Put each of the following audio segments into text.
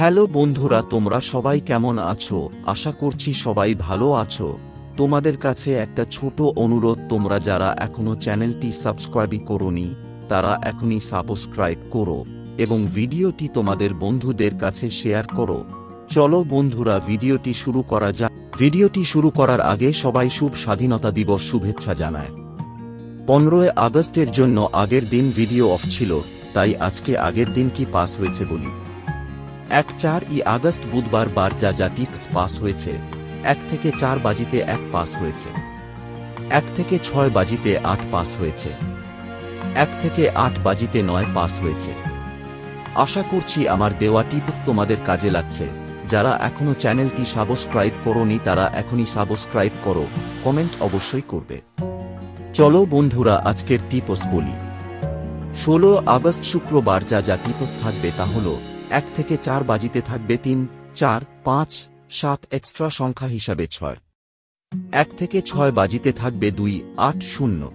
Hello বন্ধুরা, তোমরা সবাই কেমন আছো? আশা করছি সবাই ভালো আছো। তোমাদের কাছে একটা ছোট অনুরোধ, তোমরা যারা এখনো চ্যানেলটি সাবস্ক্রাইব করোনি তারা এখনই সাবস্ক্রাইব করো এবং ভিডিওটি তোমাদের বন্ধুদের কাছে শেয়ার করো। চলো বন্ধুরা, ভিডিওটি শুরু করা যাক। ভিডিওটি শুরু করার আগে সবাই শুভ স্বাধীনতা দিবস শুভেচ্ছা জানায়। 15 আগস্টের জন্য আগের দিন ভিডিও অফ ছিল, তাই আজকে আগের দিন কি পাস হয়েছে বলি। 1-4 আগস্ট বুধবার বার যা টিপস পাস হয়েছে। 1 থেকে 4 বাজিতে 1 পাস হয়েছে। 1 থেকে 6 বাজিতে 8 পাস হয়েছে। 1 থেকে 8 বাজিতে 9 পাস হয়েছে। আশা করছি আমার দেওয়া টিপস তোমাদের কাজে লাগছে। যারা এখনো চ্যানেলটি সাবস্ক্রাইব করোনি তারা এখনই সাবস্ক্রাইব করো, কমেন্ট অবশ্যই করবে। চলো বন্ধুরা, আজকের টিপস বলি। 16 আগস্ট শুক্রবার যা টিপস থাকবে তা হলো 1 থেকে 4 বাজিতে থাকবে 3, 4, 5, 7 এক্সট্রা সংখ্যা হিসাবে 6। 1 থেকে 6 বাজিতে থাকবে 2, 8, 0।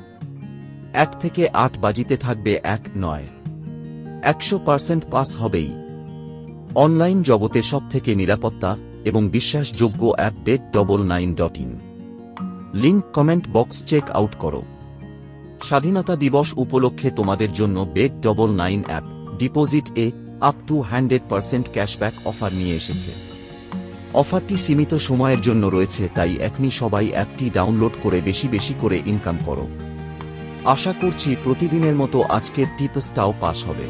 1 থেকে 8 বাজিতে থাকবে 1, 9। 100% পাস হবেই। অনলাইন জগতে সবথেকে নিরাপত্তা এবং বিশ্বাসযোগ্য app bet99.in। Link comment box check out করো। স্বাধীনতা দিবস উপলক্ষে তোমাদের জন্য bet99 app deposit up to 100% cashback offer নিয়ে এসেছে। অফারটি সীমিত সময়ের জন্য রয়েছে, তাই এখনই সবাই অ্যাপটি ডাউনলোড করে বেশি বেশি করে ইনকাম করো। আশা করছি প্রতিদিনের মতো আজকের টিপসটাও পাস হবে।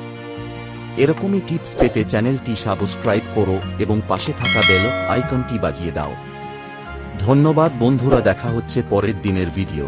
এরকমই টিপস পেতে চ্যানেলটি সাবস্ক্রাইব করো এবং পাশে থাকা বেল আইকনটি বাজিয়ে দাও। ধন্যবাদ বন্ধুরা, দেখা হচ্ছে পরের দিনের ভিডিও।